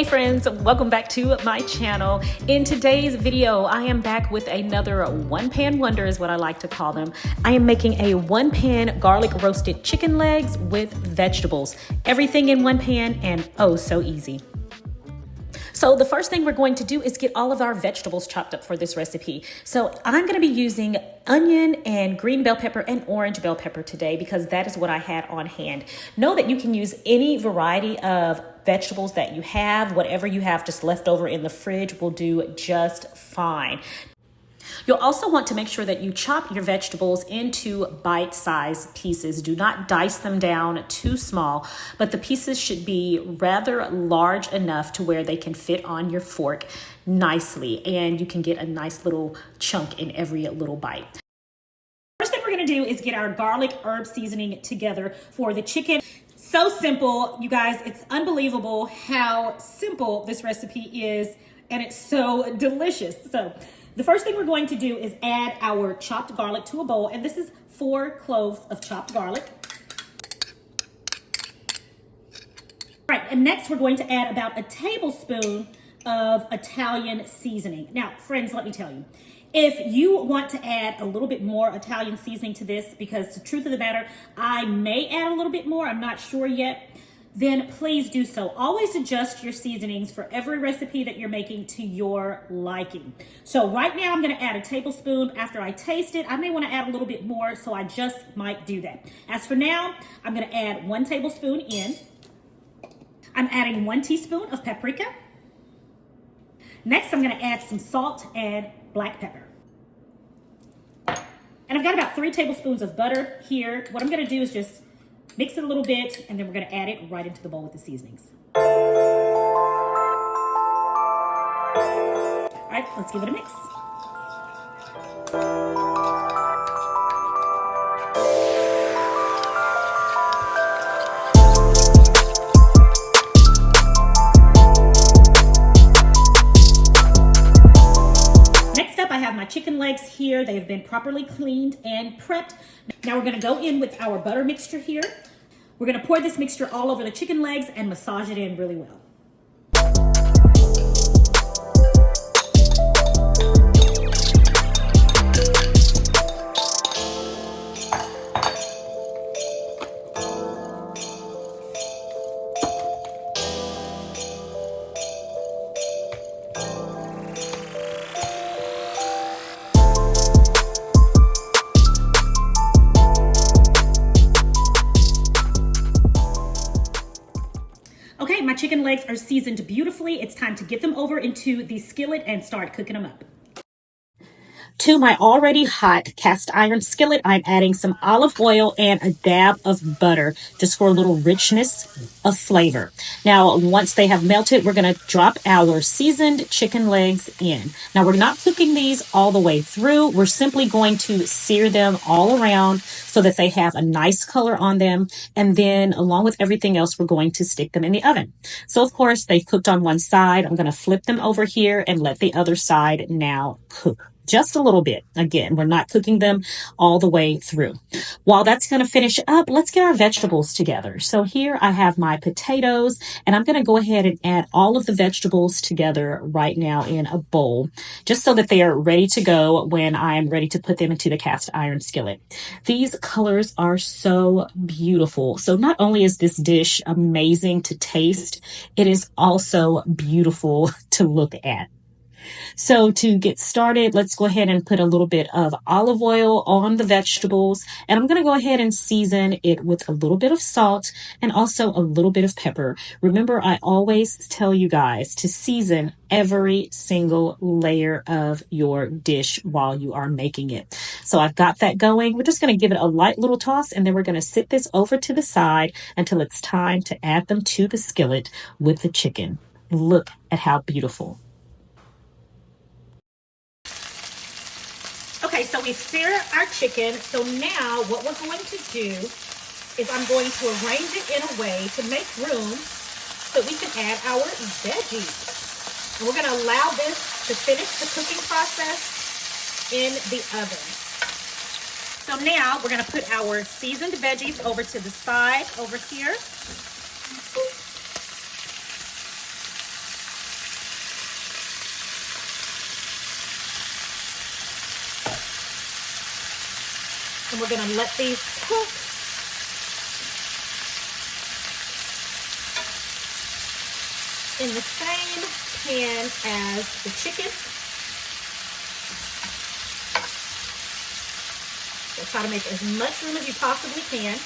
Hey friends, welcome back to my channel. In today's video, I am back with another one-pan wonder is what I like to call them. I am making a one-pan garlic roasted chicken legs with vegetables. Everything in one pan and oh so easy. So the first thing we're going to do is get all of our vegetables chopped up for this recipe. So I'm going to be using onion and green bell pepper and orange bell pepper today because that is what I had on hand. Know that you can use any variety of vegetables that you have. Whatever you have just left over in the fridge will do just fine. You'll also want to make sure that you chop your vegetables into bite-sized pieces. Do not dice them down too small, but the pieces should be rather large enough to where they can fit on your fork nicely, and you can get a nice little chunk in every little bite. First thing we're going to do is get our garlic herb seasoning together for the chicken. So simple, you guys. It's unbelievable how simple this recipe is, and it's so delicious. So the first thing we're going to do is add our chopped garlic to a bowl, and this is 4 cloves of chopped garlic. All right, and next we're going to add about a tablespoon of Italian seasoning. Now, friends, let me tell you, if you want to add a little bit more Italian seasoning to this, because the truth of the matter, I may add a little bit more, I'm not sure yet, then please do so. Always adjust your seasonings for every recipe that you're making to your liking. So right now I'm gonna add a tablespoon. After I taste it, I may wanna add a little bit more, so I just might do that. As for now, I'm gonna add 1 tablespoon in. I'm adding 1 teaspoon of paprika. Next, I'm gonna add some salt and black pepper. And I've got about 3 tablespoons of butter here. What I'm gonna do is just mix it a little bit, and then we're gonna add it right into the bowl with the seasonings. All right, let's give it a mix. Next up, I have my chicken legs here. They have been properly cleaned and prepped. Now we're gonna go in with our butter mixture here. We're gonna pour this mixture all over the chicken legs and massage it in really well. Okay, my chicken legs are seasoned beautifully. It's time to get them over into the skillet and start cooking them up. To my already hot cast iron skillet, I'm adding some olive oil and a dab of butter just for a little richness of flavor. Now, once they have melted, we're going to drop our seasoned chicken legs in. Now, we're not cooking these all the way through. We're simply going to sear them all around so that they have a nice color on them. And then along with everything else, we're going to stick them in the oven. So, of course, they've cooked on one side. I'm going to flip them over here and let the other side now cook. Just a little bit. Again, we're not cooking them all the way through. While that's going to finish up, let's get our vegetables together. So here I have my potatoes, and I'm going to go ahead and add all of the vegetables together right now in a bowl, just so that they are ready to go when I'm ready to put them into the cast iron skillet. These colors are so beautiful. So not only is this dish amazing to taste, it is also beautiful to look at. So to get started, let's go ahead and put a little bit of olive oil on the vegetables. And I'm going to go ahead and season it with a little bit of salt and also a little bit of pepper. Remember, I always tell you guys to season every single layer of your dish while you are making it. So I've got that going. We're just going to give it a light little toss, and then we're going to sit this over to the side until it's time to add them to the skillet with the chicken. Look at how beautiful. Okay, so we've seared our chicken. So now what we're going to do is I'm going to arrange it in a way to make room so we can add our veggies. And we're going to allow this to finish the cooking process in the oven. So now we're going to put our seasoned veggies over to the side over here. And we're gonna let these cook. In the same pan as the chicken. So try to make as much room as you possibly can.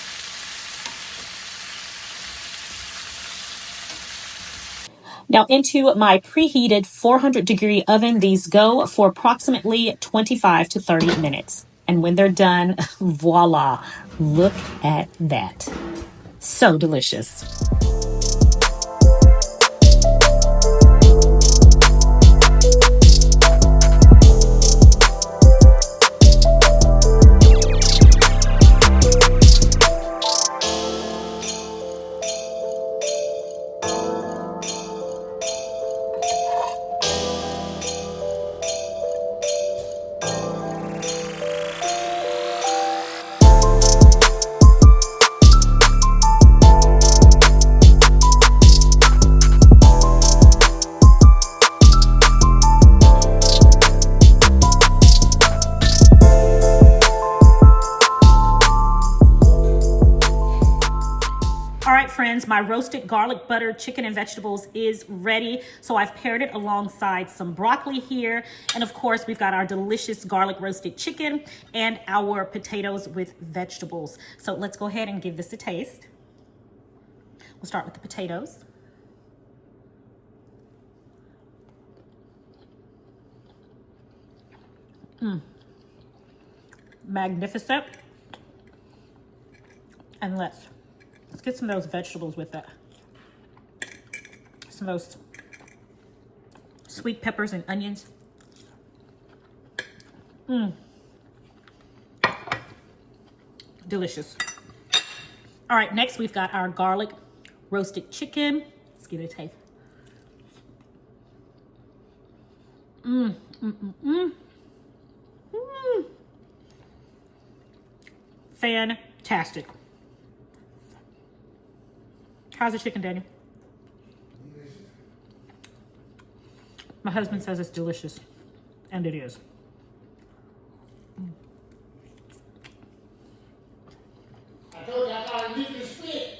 Now into my preheated 400-degree oven, these go for approximately 25 to 30 minutes. And when they're done, voila, look at that. So delicious. Friends, my roasted garlic butter chicken and vegetables is ready. So I've paired it alongside some broccoli here. And of course, we've got our delicious garlic roasted chicken and our potatoes with vegetables. So let's go ahead and give this a taste. We'll start with the potatoes. Magnificent. And let's get some of those vegetables with that. Some of those sweet peppers and onions. Delicious. All right, next we've got our garlic roasted chicken. Let's give it a taste. Fantastic. How's the chicken, Daniel? My husband says it's delicious, and it is. I told you I got a lickety split.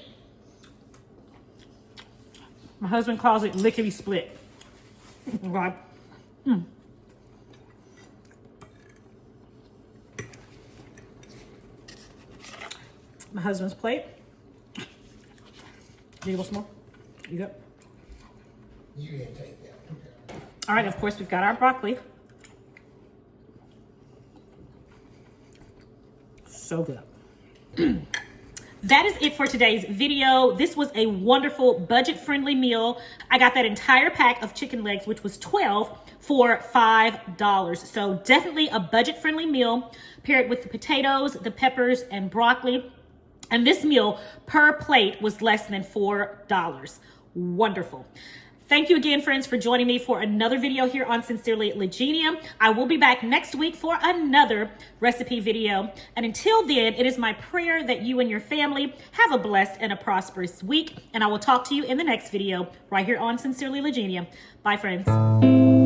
My husband calls it lickety split. Right? My husband's plate. You want some more? You good? You didn't take that. Okay. All right, of course, we've got our broccoli. So good. That is it for today's video. This was a wonderful budget-friendly meal. I got that entire pack of chicken legs, which was 12 for $5. So definitely a budget-friendly meal paired with the potatoes, the peppers, and broccoli. And this meal per plate was less than $4. Wonderful. Thank you again, friends, for joining me for another video here on Sincerely Legenia. I will be back next week for another recipe video. And until then, it is my prayer that you and your family have a blessed and a prosperous week. And I will talk to you in the next video right here on Sincerely Legenia. Bye, friends.